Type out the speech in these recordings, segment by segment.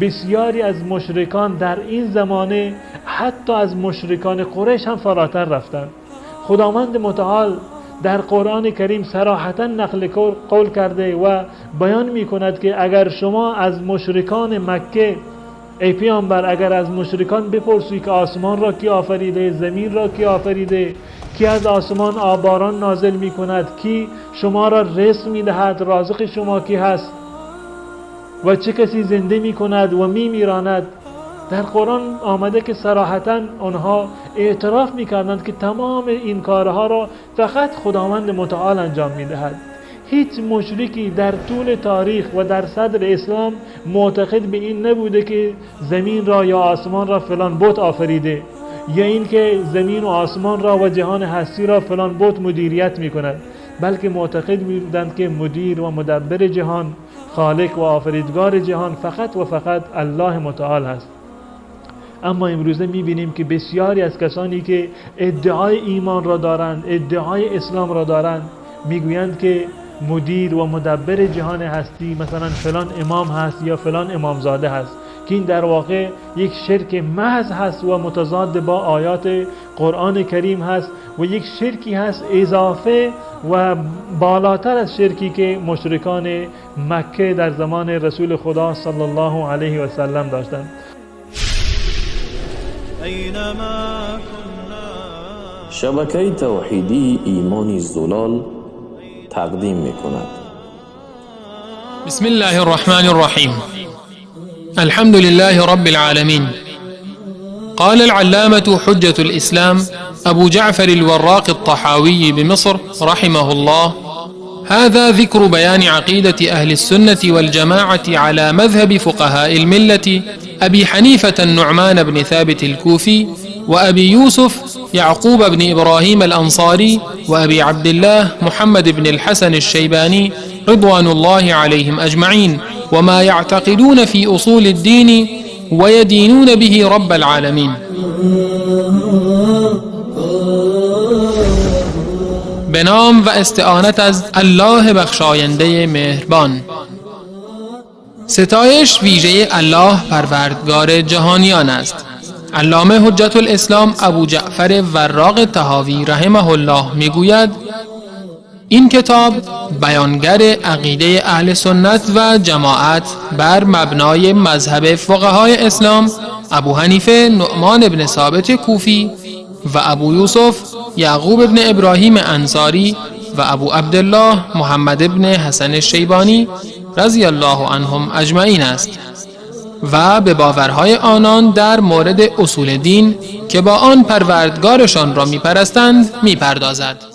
بسیاری از مشرکان در این زمانه حتی از مشرکان قریش هم فراتر رفتند. خداوند متعال در قرآن کریم صراحتا نقل قول کرده و بیان می کند که اگر شما از مشرکان مکه، ای پیامبر، اگر از مشرکان بپرسی که آسمان را کی آفریده، زمین را کی آفریده، کی از آسمان آباران نازل می کند، کی شما را رزق می دهد، رازق شما کی هست و چه کسی زنده می کند و می میراند، در قرآن آمده که صراحتا آنها اعتراف می کردند که تمام این کارها را فقط خداوند متعال انجام می دهد. هیچ مشرکی در طول تاریخ و در صدر اسلام معتقد به این نبوده که زمین را یا آسمان را فلان بت آفریده، یا این که زمین و آسمان را و جهان هستی را فلان بت مدیریت می کند، بلکه معتقد بودند که مدیر و مدبر جهان، خالق و آفریدگار جهان فقط و فقط الله متعال هست. اما امروزه می‌بینیم که بسیاری از کسانی که ادعای ایمان را دارند، ادعای اسلام را دارند، میگویند که مدیر و مدبر جهان هستی مثلا فلان امام هست یا فلان امامزاده هست، که این در واقع یک شرک محض هست و متضاد با آیات قرآن کریم هست و یک شرکی هست اضافه و بالاتر از شرکی که مشرکان مکه در زمان رسول خدا صلی الله علیه و سلم داشتند. شبکه توحیدی ایمان زلال تقدیم می‌کند. بسم الله الرحمن الرحیم. الحمد لله رب العالمين. قال العلامة حجة الإسلام أبو جعفر الوراق الطحاوي بمصر رحمه الله: هذا ذكر بيان عقيدة أهل السنة والجماعة على مذهب فقهاء الملة أبي حنيفة النعمان بن ثابت الكوفي وأبي يوسف يعقوب بن إبراهيم الأنصاري وأبي عبد الله محمد بن الحسن الشيباني رضوان الله عليهم أجمعين، وما يعتقدون في أصول الدين ويدينون به رب العالمين. به نام و استعانت از الله بخشاینده مهربان. ستایش ویژه الله پروردگار جهانیان است. علامه حجت الاسلام ابو جعفر وراق طحاوی رحمه الله میگوید: این کتاب بیانگر عقیده اهل سنت و جماعت بر مبنای مذهب فقهای اسلام ابو حنیفه نعمان بن ثابت کوفی و ابو یوسف یعقوب بن ابراهیم انصاری و ابو عبدالله محمد بن حسن الشیبانی رضی الله عنهم اجمعین است و به باورهای آنان در مورد اصول دین که با آن پروردگارشان را میپرستند میپردازد.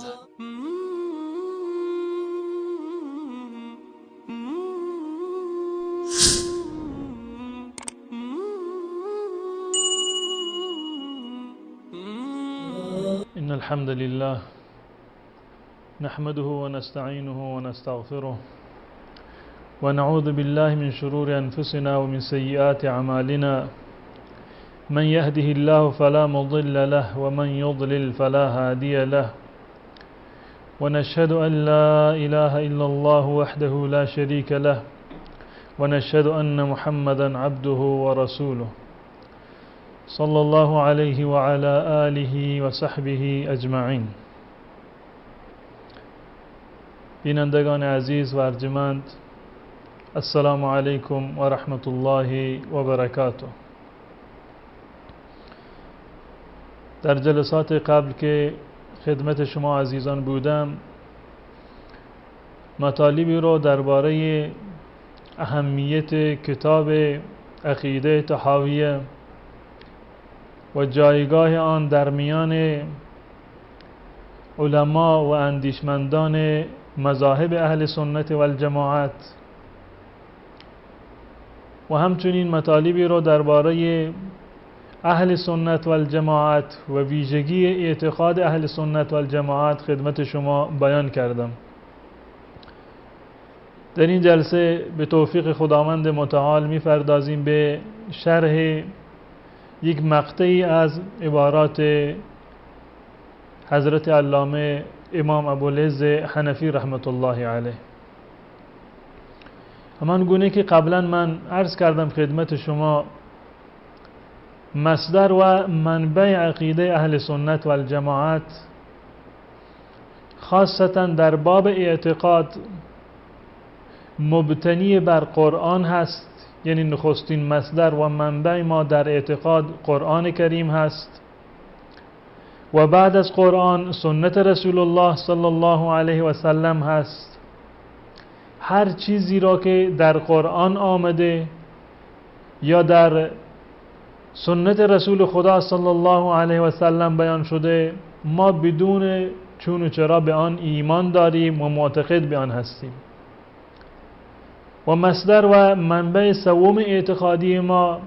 إن الحمد لله نحمده ونستعينه ونستغفره ونعوذ بالله من شرور أنفسنا ومن سيئات أعمالنا، من يهده الله فلا مضل له ومن يضلل فلا هادي له، ونشهد أن لا إله إلا الله وحده لا شريك له، ونشهد أن محمدا عبده ورسوله صلى الله عليه وعلى آله وصحبه اجمعین. بینندگان عزیز و ارجمند، السلام علیکم و رحمت الله و برکاته. در جلسات قبل که خدمت شما عزیزان بودم، مطالبی رو درباره اهمیت کتاب عقیده طحاویه و جایگاه آن در میان علما و اندیشمندان مذاهب اهل سنت و الجماعت و همچنین مطالبی رو درباره اهل سنت و الجماعت و ویژگی اعتقاد اهل سنت و الجماعت خدمت شما بیان کردم. در این جلسه به توفیق خداوند متعال می‌پردازیم به شرح یک مقطعی از عبارات حضرت علامه امام ابوالعز حنفی رحمت الله علیه. همان گونه که قبلا من عرض کردم خدمت شما، مصدر و منبع عقیده اهل سنت و الجماعت خاصتا در باب اعتقاد مبتنی بر قرآن هست، یعنی نخستین مصدر و منبع ما در اعتقاد قرآن کریم هست و بعد از قرآن سنت رسول الله صلی الله علیه و سلم هست. هر چیزی را که در قرآن آمده یا در سنت رسول خدا صلی الله علیه و سلم بیان شده، ما بدون چون و چرا به آن ایمان داریم و معتقد به آن هستیم. و مصدر و منبع سوم اعتقادی ما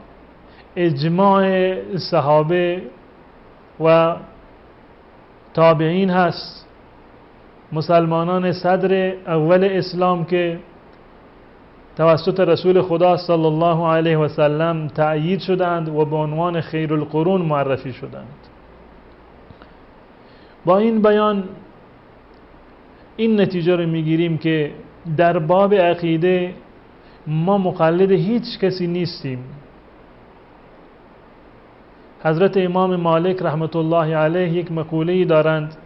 اجماع صحابه و تابعین هست، مسلمانان صدر اول اسلام که توسط رسول خدا صلی الله علیه و سلم تأیید شدند و به عنوان خیر القرون معرفی شدند. با این بیان این نتیجه رو میگیریم که در باب عقیده ما مقلد هیچ کسی نیستیم. حضرت امام مالک رحمت الله علیه یک مقوله‌ای دارند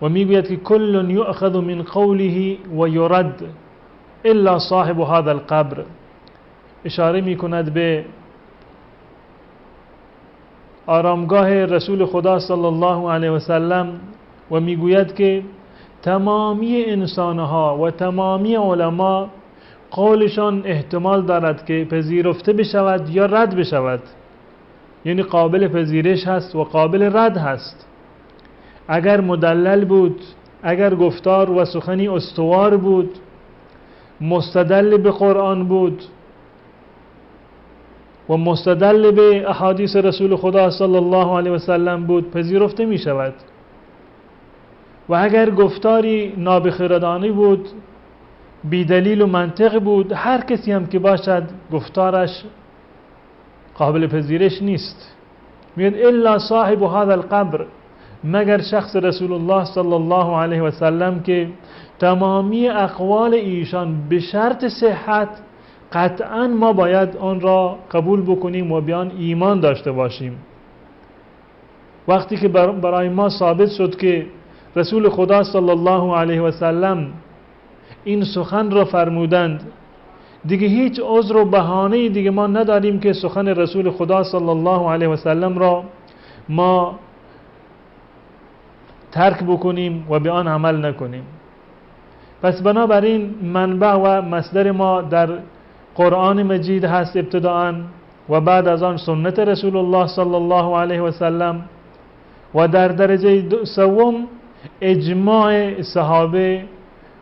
و میگوید که کل یؤخذ من قوله و یرد الا صاحب هذا القبر. اشاره میکند به آرامگاه رسول خدا صلی الله علیه و سلم و میگوید که تمامی انسانها و تمامی علما قولشان احتمال دارد که پذیرفته بشود یا رد بشود، یعنی قابل پذیرش هست و قابل رد هست. اگر مدلل بود، اگر گفتار و سخنی استوار بود، مستدل به قرآن بود و مستدل به احادیث رسول خدا صلی الله علیه و سلم بود، پذیرفته می شود. و اگر گفتاری نابخردانه بود، بی دلیل و منطق بود، هر کسی هم که باشد گفتارش قابل پذیرش نیست. میگه الا صاحب هذا القبر، مگر شخص رسول الله صلی الله علیه و سلم که تمامی اقوال ایشان به شرط صحت قطعا ما باید آن را قبول بکنیم و به آن ایمان داشته باشیم. وقتی که برای ما ثابت شد که رسول خدا صلی الله علیه و سلم این سخن را فرمودند، دیگه هیچ عذر و بهانه‌ای دیگه ما نداریم که سخن رسول خدا صلی الله علیه و سلم را ما ترک بکنیم و به آن عمل نکنیم. پس بنابراین منبع و مصدر ما در قرآن مجید هست ابتداءً و بعد از آن سنت رسول الله صلی الله علیه و سلم و در درجه سوم اجماع صحابه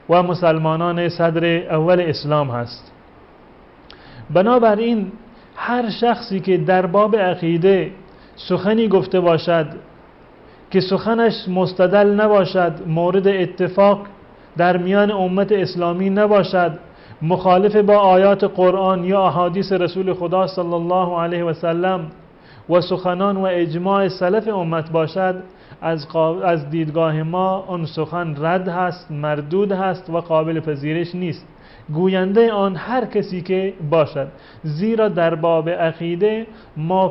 و مسلمانان صدر اول اسلام هست. بنابراین هر شخصی که در باب عقیده سخنی گفته باشد که سخنش مستدل نباشد، مورد اتفاق در میان امت اسلامی نباشد، مخالف با آیات قرآن یا احادیث رسول خدا صلی الله علیه و سلم و سخنان و اجماع سلف امت باشد، از دیدگاه ما آن سخن رد هست، مردود هست و قابل پذیرش نیست، گوینده آن هر کسی که باشد. زیرا در باب عقیده ما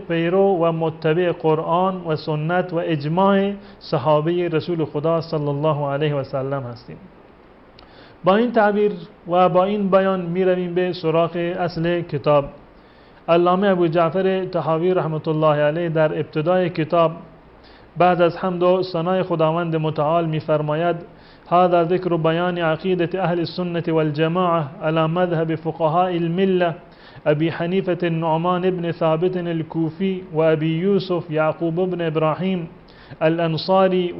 پیرو و متبع قرآن و سنت و اجماع صحابه رسول خدا صلی الله علیه و سلم هستیم. با این تعبیر و با این بیان می رویم به سراغ اصل کتاب. علامه ابو جعفر طحاوی رحمت الله علیه در ابتدای کتاب بعد از حمد و ثنای خداوند متعال می فرماید: هذا ذکر بیان عقیدة اهل السنة والجماعة على مذهب فقهاء الملة ابي حنیفة النعمان بن ثابت الكوفي و ابي يوسف يعقوب بن ابراهيم الانصاري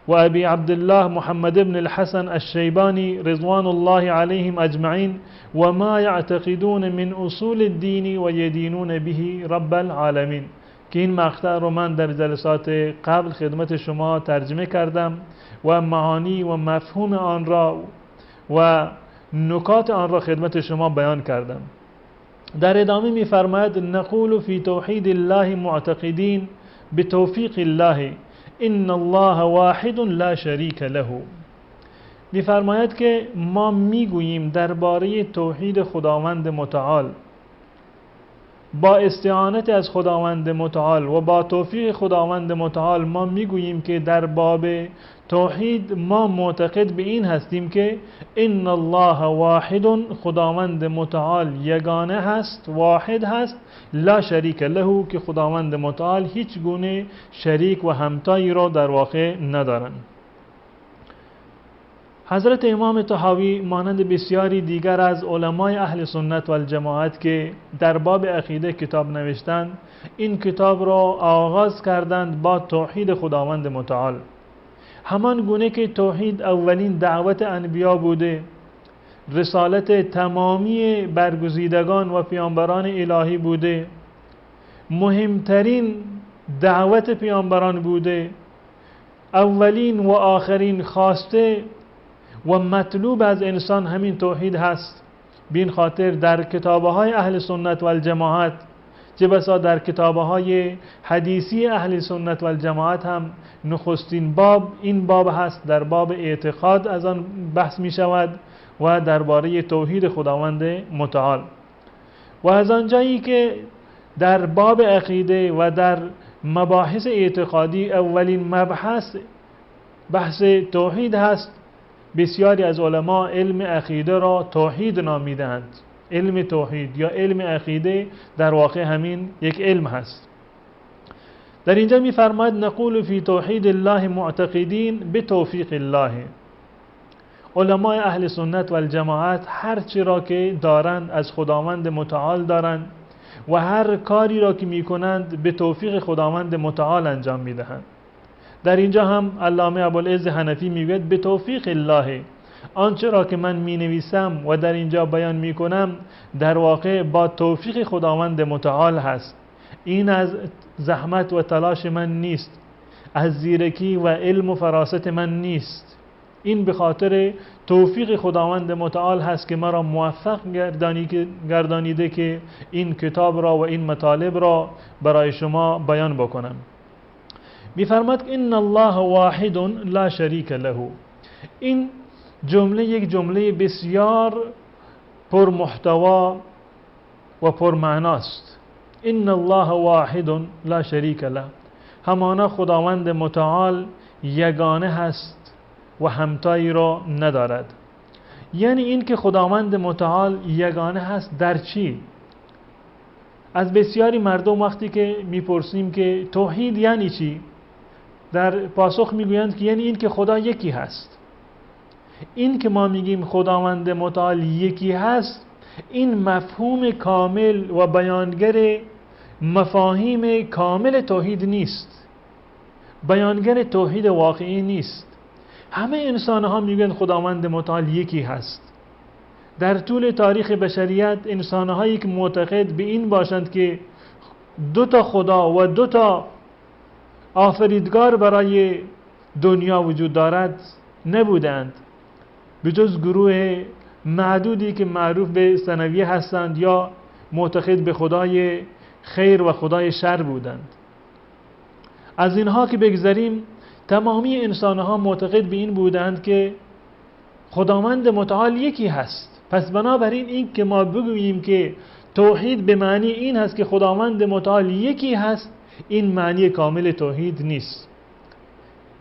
و ابي عبد الله محمد بن الحسن الشيباني رضوان الله عليهم اجمعين و ما يعتقدون من اصول الدين و يدينون به رب العالمين. که این مقطع رو من در جلسات قبل خدمت شما ترجمه کردم و معانی و مفهوم آن را و نکات آن را خدمت شما بیان کردم. در ادامه می‌فرماید: نقول فی توحید الله معتقدین بتوفیق الله ان الله واحد لا شریک له. می‌فرماید که ما میگوییم درباره توحید خداوند متعال با استعانت از خداوند متعال و با توفیق خداوند متعال ما میگوییم که در باب توحید ما معتقد به این هستیم که ان الله واحد، خداوند متعال یگانه هست، واحد هست، لا شریک له، که خداوند متعال هیچ گونه شریک و همتایی را در واقع ندارند. حضرت امام طحاوی مانند بسیاری دیگر از علمای اهل سنت و الجماعت که در باب عقیده کتاب نوشتند، این کتاب را آغاز کردند با توحید خداوند متعال، همان گونه که توحید اولین دعوت انبیا بوده، رسالت تمامی برگزیدگان و پیامبران الهی بوده، مهمترین دعوت پیامبران بوده، اولین و آخرین خواسته و مطلوب از انسان همین توحید هست. بین خاطر در کتابهای اهل سنت و الجماعت، چه بسا در کتابهای حدیثی اهل سنت و الجماعت هم نخستین باب این باب هست، در باب اعتقاد از آن بحث می شود و درباره توحید خداوند متعال. و از آنجایی که در باب عقیده و در مباحث اعتقادی اولین مبحث بحث توحید هست، بسیاری از علما علم عقیده را توحید نامیدند. علم توحید یا علم عقیده در واقع همین یک علم هست. در اینجا می‌فرماید نقول فی توحید الله معتقدین بتوفیق الله. علمای اهل سنت و الجماعت هر چی را که دارند از خداوند متعال دارند و هر کاری را که می‌کنند به توفیق خداوند متعال انجام می‌دهند. در اینجا هم علامه ابوالعز حنفی میگوید به توفیق الله، آنچه را که من می نویسم و در اینجا بیان می کنم در واقع با توفیق خداوند متعال هست. این از زحمت و تلاش من نیست، از زیرکی و علم و فراست من نیست. این به خاطر توفیق خداوند متعال هست که مرا موفق گردانیده که این کتاب را و این مطالب را برای شما بیان بکنم. می‌فرماید ان الله واحد لا شریک له. این جمله یک جمله بسیار پر محتوا و پر معناست. ان الله واحد لا شریک له، همانا خداوند متعال یگانه هست و همتایی را ندارد. یعنی این که خداوند متعال یگانه هست در چی؟ از بسیاری مردم وقتی که میپرسیم که توحید یعنی چی، در پاسخ میگویند که یعنی این که خدا یکی هست. این که ما میگیم خداوند متعال یکی هست، این مفهوم کامل و بیانگر مفاهیم کامل توحید نیست، بیانگر توحید واقعی نیست. همه انسان ها میگن خداوند متعال یکی هست. در طول تاریخ بشریت انسان هایی که معتقد به این باشند که دو تا خدا و دو تا آفریدگار برای دنیا وجود دارد نبودند، به جز گروه معدودی که معروف به ثنویه هستند یا معتقد به خدای خیر و خدای شر بودند. از اینها که بگذریم، تمامی انسانها معتقد به این بودند که خداوند متعال یکی هست. پس بنابراین این که ما بگوییم که توحید به معنی این هست که خداوند متعال یکی هست، این معنی کامل توحید نیست،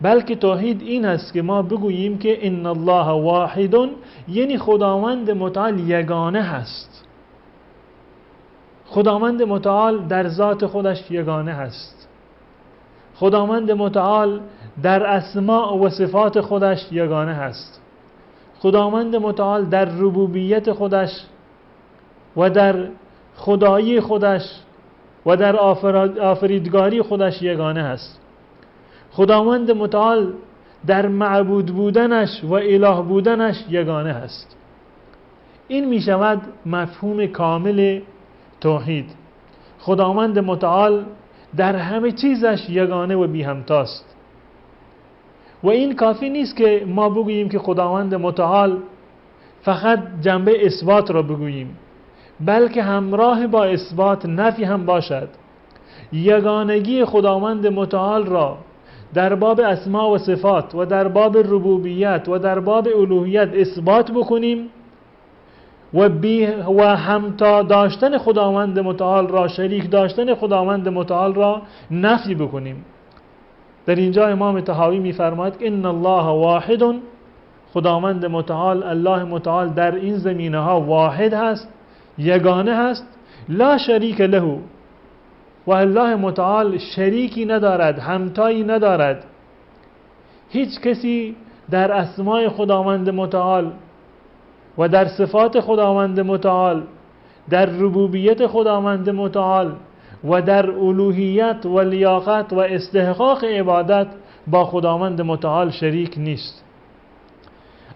بلکه توحید این هست که ما بگوییم که ان الله واحد، یعنی خداوند متعال یگانه هست. خداوند متعال در ذات خودش یگانه هست. خداوند متعال در اسماء و صفات خودش یگانه هست. خداوند متعال در ربوبیت خودش و در خدایی خودش و در آفریدگاری خودش یگانه هست. خداوند متعال در معبود بودنش و اله بودنش یگانه هست. این می شود مفهوم کامل توحید. خداوند متعال در همه چیزش یگانه و بی همتاست. و این کافی نیست که ما بگوییم که خداوند متعال فقط جنبه اثبات را بگوییم، بلکه همراه با اثبات نفی هم باشد. یگانگی خداوند متعال را در باب اسما و صفات و در باب ربوبیت و در باب الوهیت اثبات بکنیم و همتا داشتن خداوند متعال را، شریک داشتن خداوند متعال را نفی بکنیم. در اینجا امام طحاوی می‌فرماید که ان الله واحد، خداوند متعال، الله متعال در این زمینه ها واحد هست، یگانه هست، لا شریک له، و الله متعال شریکی ندارد، همتایی ندارد. هیچ کسی در اسماء خداوند متعال و در صفات خداوند متعال، در ربوبیت خداوند متعال و در الوهیت و لیاقت و استحقاق عبادت با خداوند متعال شریک نیست.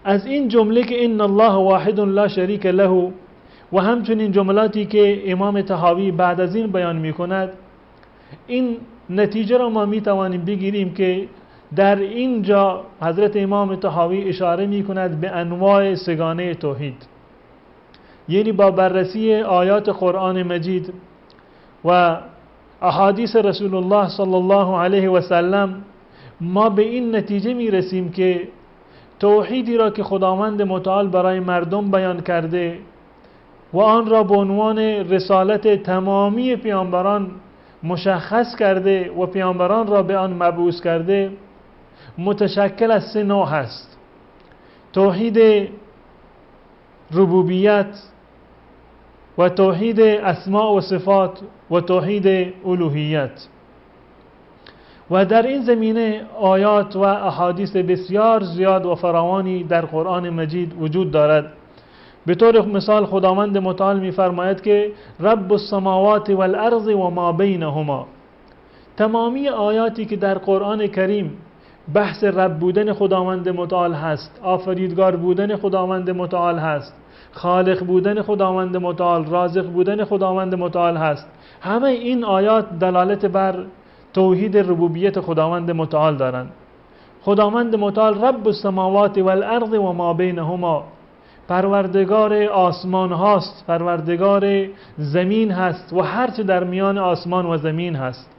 از این جمله که ان الله واحد لا شریک له و همچنین جملاتی که امام طحاوی بعد از این بیان می کند، این نتیجه را ما می توانیم بگیریم که در اینجا حضرت امام طحاوی اشاره می کند به انواع سگانه توحید، یعنی با بررسی آیات قرآن مجید و احادیث رسول الله صلی الله علیه و سلم ما به این نتیجه می رسیم که توحیدی را که خداوند متعال برای مردم بیان کرده و آن را به عنوان رسالت تمامی پیامبران مشخص کرده و پیامبران را به آن مبعوث کرده، متشکل از 3 نوع هست: توحید ربوبیت و توحید اسماء و صفات و توحید الوهیت. و در این زمینه آیات و احادیث بسیار زیاد و فراوانی در قرآن مجید وجود دارد. به طور مثال خداوند متعال می‌فرماید که رب السماوات والارض و ما بینهما. تمامی آیاتی که در قرآن کریم بحث رب بودن خداوند متعال هست، آفریدگار بودن خداوند متعال هست، خالق بودن خداوند متعال، رازق بودن خداوند متعال هست، همه این آیات دلالت بر توحید ربوبیت خداوند متعال دارند. خداوند متعال رب السماوات والارض و ما بینهما، پروردگار آسمان هاست، پروردگار زمین هست و هرچه در میان آسمان و زمین هست.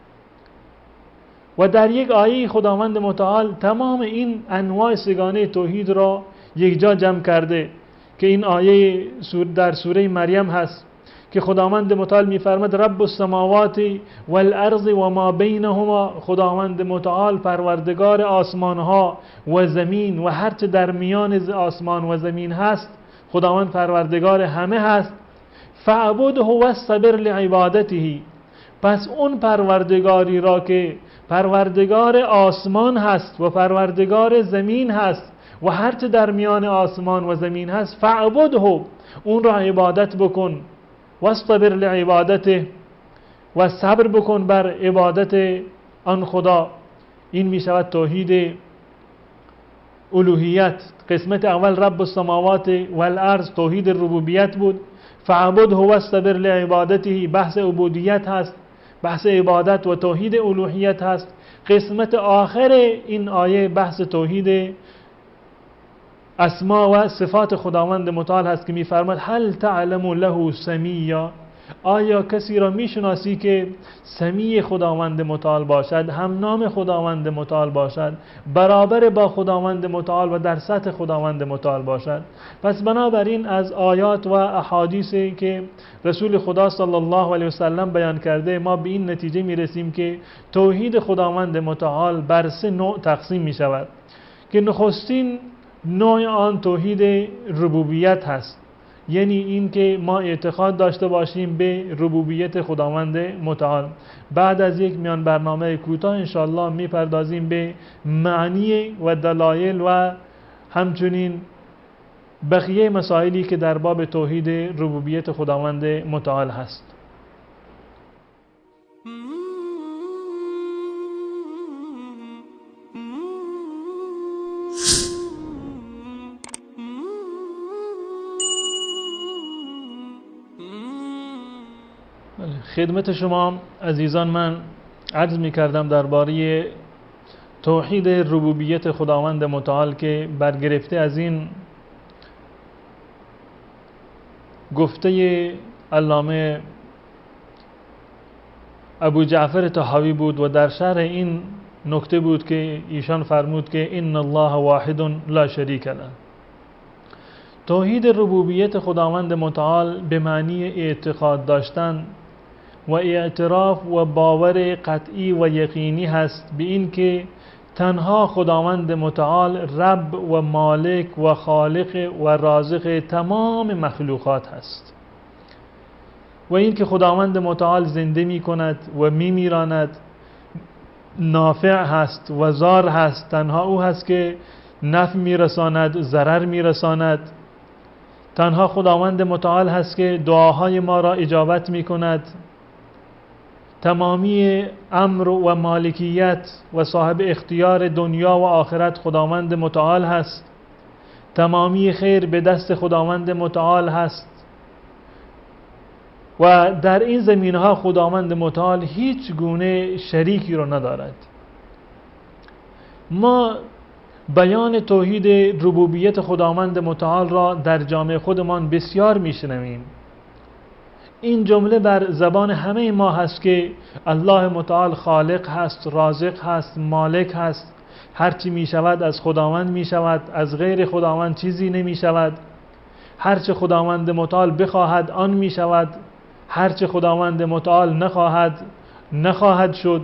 و در یک آیه خداوند متعال تمام این انواع سگانه توحید را یک جا جمع کرده که این آیه در سوره مریم هست که خداوند متعال می‌فرماید رب السماوات والارض و ما بینهما، خداوند متعال پروردگار آسمان ها و زمین و هرچه در میان آسمان و زمین هست، خداوند پروردگار همه هست. فاعبده واصطبر لعبادته، پس اون پروردگاری را که پروردگار آسمان هست و پروردگار زمین هست و هرچه در میان آسمان و زمین هست، فاعبده، اون را عبادت بکن، واصطبر لعبادته، و صبر بکن بر عبادت آن خدا. این می شود توحید الوهیت. قسمت اول رب السماوات والارض توحید ربوبیت بود، فاعبده واصطبر لعبادته بحث عبودیت هست، بحث عبادت و توحید الوهیت هست. قسمت آخر این آیه بحث توحید اسما و صفات خداوند متعال هست که می‌فرماید هل تعلم له سمیا، آیا کسی را میشناسی که سمی خداوند متعال باشد، هم نام خداوند متعال باشد، برابر با خداوند متعال و در سطح خداوند متعال باشد؟ پس بنابراین از آیات و احادیثی که رسول خدا صلی الله علیه وسلم بیان کرده ما به این نتیجه میرسیم که توحید خداوند متعال بر 3 نوع تقسیم می شود که نخستین نوع آن توحید ربوبیت هست، یعنی این که ما اعتقاد داشته باشیم به ربوبیت خداوند متعال. بعد از یک میان برنامه کوتاه انشاءالله میپردازیم به معنی و دلایل و همچنین بقیه مسائلی که در باب توحید ربوبیت خداوند متعال هست. خدمت شما عزیزان من عرض می کردم درباره توحید ربوبیت خداوند متعال که برگرفته از این گفته علامه ابو جعفر طحاوی بود و در شرح این نکته بود که ایشان فرمود که ان الله واحد لا شریک له. توحید ربوبیت خداوند متعال به معنی اعتقاد داشتن و اعتراف و باور قطعی و یقینی هست به این که تنها خداوند متعال رب و مالک و خالق و رازق تمام مخلوقات هست و این که خداوند متعال زنده می کند و می میراند، نافع هست و ضار هست، تنها او هست که نفع می رساند، ضرر می رساند. تنها خداوند متعال هست که دعاهای ما را اجابت می کند. تمامی امر و مالکیت و صاحب اختیار دنیا و آخرت خداوند متعال هست. تمامی خیر به دست خداوند متعال هست و در این زمینها خداوند متعال هیچ گونه شریکی را ندارد. ما بیان توحید ربوبیت خداوند متعال را در جامعه خودمان بسیار میشنویم. این جمله بر زبان همه ما هست که الله متعال خالق هست، رازق هست، مالک هست. هرچی می شود از خداوند می شود، از غیر خداوند چیزی نمی شود. هرچه خداوند متعال بخواهد آن می شود، هرچه خداوند متعال نخواهد شد.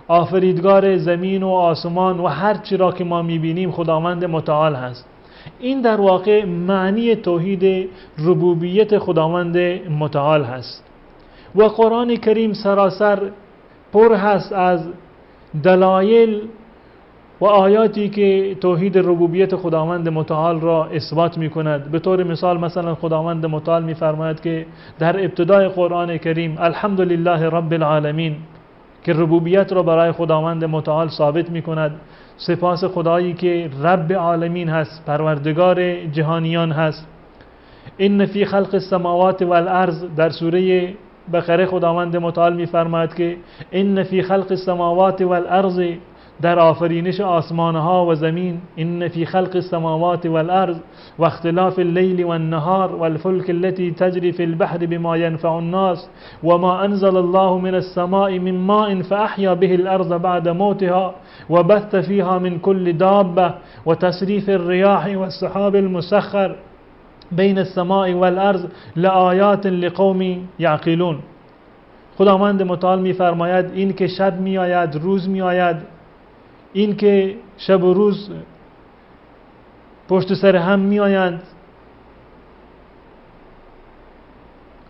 آفریدگار زمین و آسمان و هرچی را که ما می بینیم خداوند متعال هست. این در واقع معنی توحید ربوبیت خداوند متعال هست و قرآن کریم سراسر پر هست از دلایل و آیاتی که توحید ربوبیت خداوند متعال را اثبات می کند. به طور مثلا خداوند متعال می فرماید که در ابتدای قرآن کریم الحمدلله رب العالمین، که ربوبیت را برای خداوند متعال ثابت می کند. سپاس خدایی که رب عالمین هست، پروردگار جهانیان هست. ان فی خلق السماوات والارض، در سوره بقره خداوند متعال می فرماید که ان فی خلق السماوات والارض، در آفرینش آسمانها و زمین. ان فی خلق السماوات والارض و اختلاف اللیل والنهار والفلك التي تجري في البحر بما ينفع الناس وما انزل الله من السماء من ماء فاحيا به الارض بعد موتها وبث فيها من كل دابة وتصريف الرياح والسحاب المسخر بين السماء والارض لآیات لقوم یعقلون. خداوند متعال می فرماید این که شب می آید، روز می آید، این که شب و روز پشت سر هم می آیند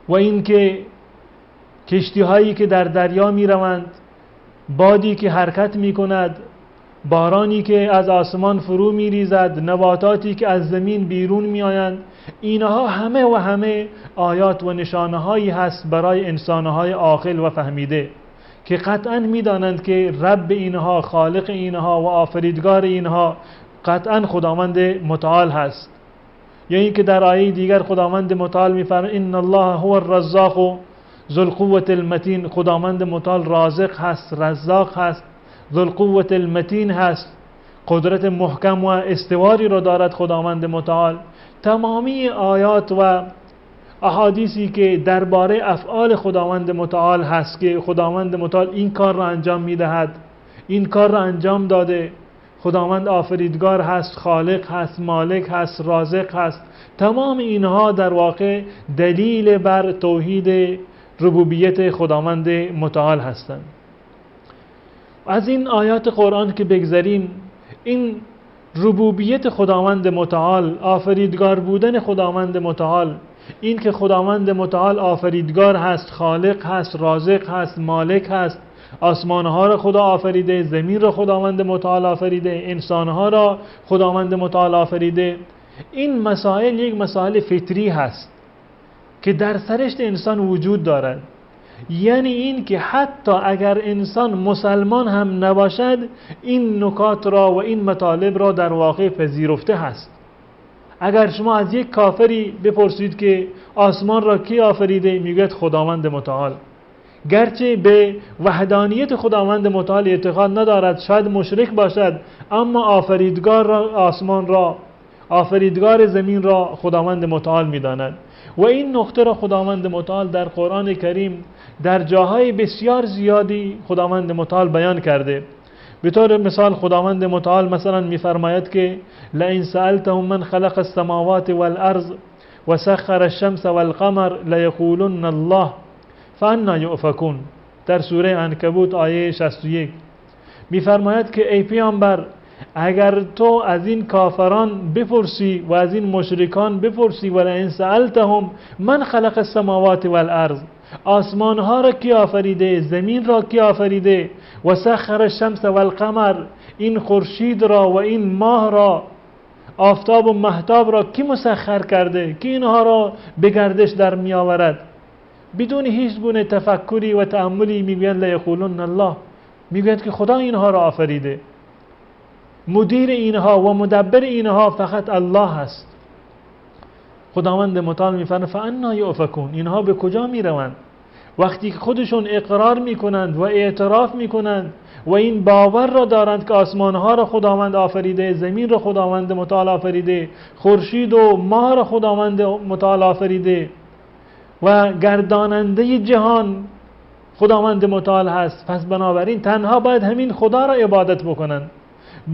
و این که کشتی هایی که در دریا می روند، بادی که حرکت می کند، بارانی که از آسمان فرو می ریزد، نباتاتی که از زمین بیرون می آیند، اینها همه آیات و نشانه هایی هست برای انسانهای عاقل و فهمیده که قطعا می دانند که رب اینها، خالق اینها و آفریدگار اینها قطعا خداوند متعال هست. یعنی که در آیه دیگر خداوند متعال می فرماید ان الله هو الرزاق ذو القوة المتین، خداوند متعال رازق هست، رزاق هست، ذو القوة المتین هست، قدرت محکم و استواری را دارد خداوند متعال. تمامی آیات و احادیثی که درباره افعال خداوند متعال هست که خداوند متعال این کار را انجام میدهد، این کار را انجام داده، خداوند آفریدگار هست، خالق هست، مالک هست، رازق هست، تمام اینها در واقع دلیل بر توحید ربوبیت خداوند متعال هستند. از این آیات قرآن که بگذریم، این ربوبیت خداوند متعال، آفریدگار بودن خداوند متعال، این که خداوند متعال آفریدگار هست، خالق هست، رازق هست، مالک هست، آسمانها را خدا آفریده، زمین را خداوند متعال آفریده، انسانها را خداوند متعال آفریده، این مسائل یک مسائل فطری هست که در سرشت انسان وجود دارد. یعنی این که حتی اگر انسان مسلمان هم نباشد، این نکات را و این مطالب را در واقع پذیرفته هست. اگر شما از یک کافری بپرسید که آسمان را کی آفریده، میگوید خداوند متعال. گرچه به وحدانیت خداوند متعال اعتقاد ندارد، شاید مشرک باشد، اما آفریدگار را، آسمان را، آفریدگار زمین را خداوند متعال میداند. و این نقطه را خداوند متعال در قرآن کریم در جاهای بسیار زیادی خداوند متعال بیان کرده. به طور مثال خداوند متعال مثلا میفرماید که لئن سألتهم من خلق السماوات والارض وسخر الشمس والقمر لیقولن الله فانا یؤفکون، در سوره عنکبوت آیه 61 میفرماید که ای پیامبر اگر تو از این کافران بپرسی و از این مشرکان بپرسی ولئن سألتهم من خلق السماوات والارض، آسمان ها را کی آفریده، زمین را کی آفریده، و سخر الشمس والقمر، این خورشید را و این ماه را، آفتاب و مهتاب را کی مسخر کرده، کی اینها را به گردش در می آورد؟ بدون هیچ گونه تفکری و تأملی میگویند لیقولن الله، میگویند که خدا اینها را آفریده. مدیر اینها و مدبر اینها فقط الله هست. خداوند متعال میفرماید فانا یؤفکون، اینها به کجا میروند؟ وقتی که خودشون اقرار میکنند و اعتراف میکنند و این باور را دارند که آسمانها را خداوند آفریده، زمین را خداوند متعال آفریده، خورشید و ماه را خداوند متعال آفریده و گرداننده جهان خداوند متعال هست، پس بنابراین تنها باید همین خدا را عبادت بکنند.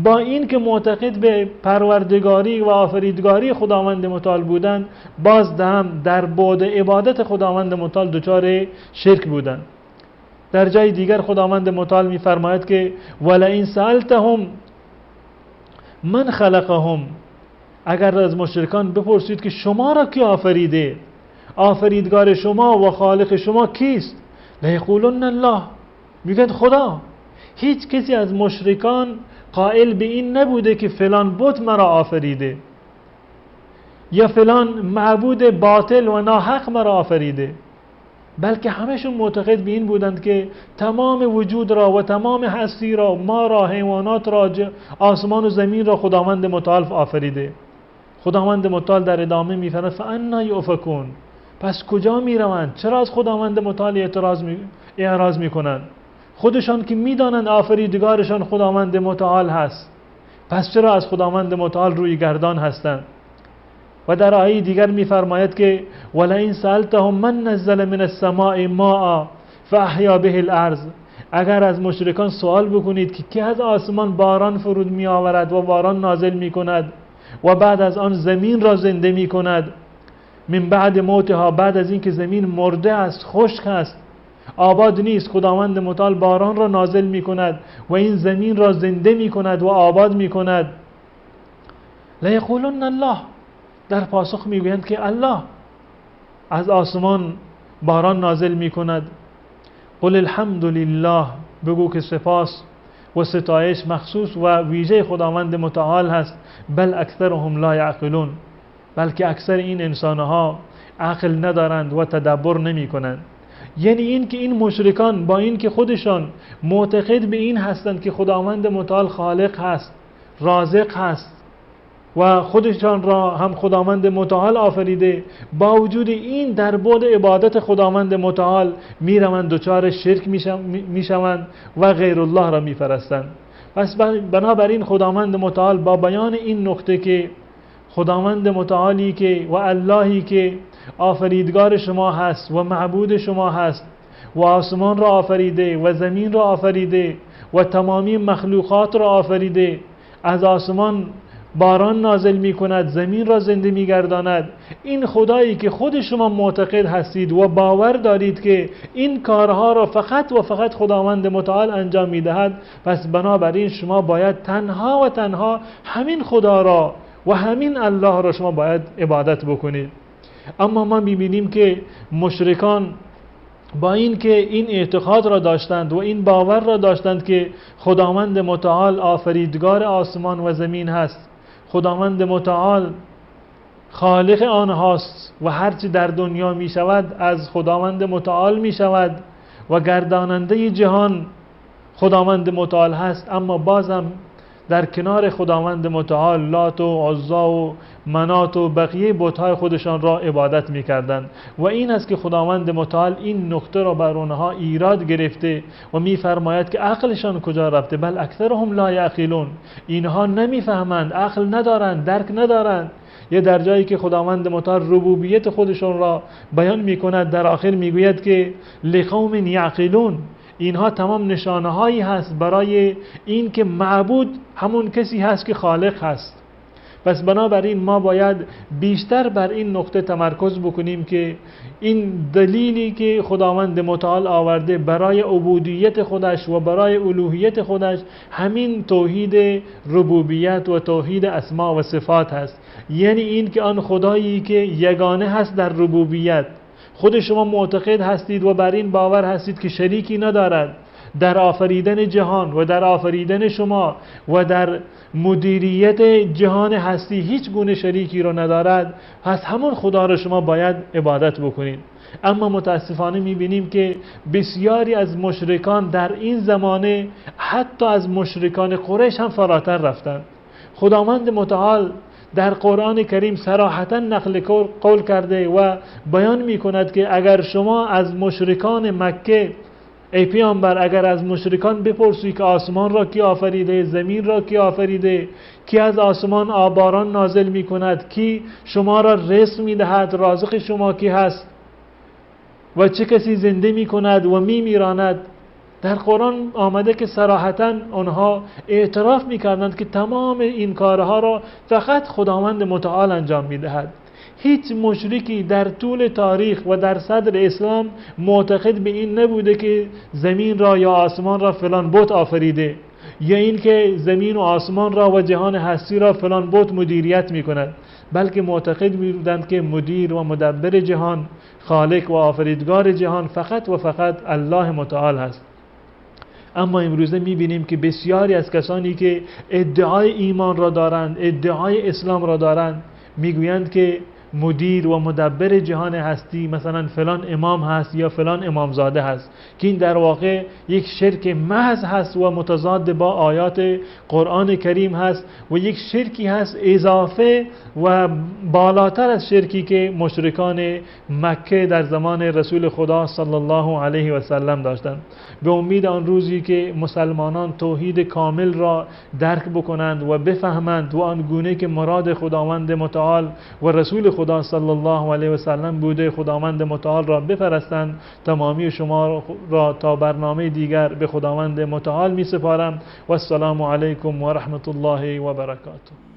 با این که معتقد به پروردگاری و آفریدگاری خداوند متعال بودند، باز هم در بعد عبادت خداوند متعال دچار شرک بودند. در جای دیگر خداوند متعال می‌فرماید که ولئن سألتهم من خلقهم، اگر از مشرکان بپرسید که شما را کی آفریده، آفریدگار شما و خالق شما کیست، لیقولن الله، میگن خدا. هیچ کسی از مشرکان قائل به این نبوده که فلان بت مرا آفریده یا فلان معبود باطل و ناحق مرا آفریده، بلکه همشون معتقد به این بودند که تمام وجود را و تمام هستی را، ما را، حیوانات را، آسمان و زمین را خداوند متعال آفریده. خداوند متعال در ادامه میفرماید فانا یؤفکون، پس کجا میروند؟ چرا از خداوند متعال اعراض میکنند؟ خودشان که میدانند آفریدگارشان خداوند متعال هست، پس چرا از خداوند متعال روی گردان هستند؟ و در آیه دیگر میفرماید که ولئن سألتهم من نزل من السماء ماء فاحیا به الارض، اگر از مشرکان سوال بکنید که کی از آسمان باران فرود می آورد و باران نازل می کند و بعد از آن زمین را زنده می کند، من بعد موتها، بعد از اینکه زمین مرده است، خشک است، آباد نیست، خداوند متعال باران را نازل می کند و این زمین را زنده می کند و آباد می کند، لیقولن الله، در پاسخ می گویند که الله از آسمان باران نازل می کند. قل الحمد لله، بگو که سپاس و ستایش مخصوص و ویژه خداوند متعال هست. بل اکثرهم لا یعقلون، بلکه اکثر این انسانها عقل ندارند و تدبر نمی کنند. یعنی این که این مشرکان با این که خودشان معتقد به این هستند که خداوند متعال خالق هست، رازق هست و خودشان را هم خداوند متعال آفریده، با وجود این در بعد عبادت خداوند متعال میروند دچار شرک میشوند و غیر الله را میپرستند. پس بنابراین خداوند متعال با بیان این نقطه که خداوند متعالی که و اللهی که آفریدگار شما هست و معبود شما هست و آسمان را آفریده و زمین را آفریده و تمامی مخلوقات را آفریده، از آسمان باران نازل می کند، زمین را زنده می گرداند، این خدایی که خود شما معتقد هستید و باور دارید که این کارها را فقط و فقط خداوند متعال انجام می دهد، پس بنابراین شما باید تنها و تنها همین خدا را و همین الله را شما باید عبادت بکنید. اما ما می‌بینیم که مشرکان با این که این اعتقاد را داشتند و این باور را داشتند که خداوند متعال آفریدگار آسمان و زمین هست، خداوند متعال خالق آنهاست و هرچی در دنیا می شود از خداوند متعال می شود و گرداننده جهان خداوند متعال هست، اما بازم در کنار خداوند متعال لات و عزا و منات و بقیه بت‌های خودشان را عبادت می‌کردند. و این است که خداوند متعال این نقطه را بر آنها ایراد گرفته و می‌فرماید که عقلشان کجا رفته؟ بل اکثرهم لا یعقلون، اینها نمی‌فهمند، عقل ندارند، درک ندارند. یه در جایی که خداوند متعال ربوبیت خودشان را بیان می‌کند، در آخر می‌گوید که لقوم یعقلون، اینها تمام نشانه هایی هست برای این که معبود همون کسی هست که خالق هست. پس بنابراین ما باید بیشتر بر این نقطه تمرکز بکنیم که این دلیلی که خداوند متعال آورده برای عبودیت خودش و برای الوهیت خودش همین توحید ربوبیت و توحید اسما و صفات هست. یعنی این که آن خدایی که یگانه هست در ربوبیت، خود شما معتقد هستید و بر این باور هستید که شریکی ندارد در آفریدن جهان و در آفریدن شما و در مدیریت جهان هستی، هیچ گونه شریکی رو ندارد، پس همون خدا رو شما باید عبادت بکنید. اما متاسفانه میبینیم که بسیاری از مشرکان در این زمانه حتی از مشرکان قریش هم فراتر رفتند. خداوند متعال در قرآن کریم صراحتا نقل قول کرده و بیان میکند که اگر شما از مشرکان مکه، ای پیامبر، اگر از مشرکان بپرسی که آسمان را کی آفریده، زمین را کی آفریده، کی از آسمان آباران نازل می کند، کی شما را رزق می دهد، رازق شما کی هست و چه کسی زنده می کند و می میراند، در قرآن آمده که صراحتا آنها اعتراف می کردند که تمام این کارها را فقط خداوند متعال انجام می دهد. هیچ مشرکی در طول تاریخ و در صدر اسلام معتقد به این نبوده که زمین را یا آسمان را فلان بت آفریده، یا این که زمین و آسمان را و جهان هستی را فلان بت مدیریت می کند، بلکه معتقد بودند که مدیر و مدبر جهان، خالق و آفریدگار جهان فقط و فقط الله متعال هست. اما امروزه میبینیم که بسیاری از کسانی که ادعای ایمان را دارند، ادعای اسلام را دارند، میگویند که مدیر و مدبر جهان هستی مثلا فلان امام هست یا فلان امامزاده هست، که این در واقع یک شرک محض هست و متضاد با آیات قرآن کریم هست و یک شرکی هست اضافه و بالاتر از شرکی که مشرکان مکه در زمان رسول خدا صلی الله علیه و سلم داشتند. به امید آن روزی که مسلمانان توحید کامل را درک بکنند و بفهمند و آن گونه که مراد خداوند متعال و رسول خدا صلی الله علیه و سلم بوده خداوند متعال را بپرستند، تمامی شما را تا برنامه دیگر به خداوند متعال می سپارم و السلام علیکم و رحمت الله و برکاته.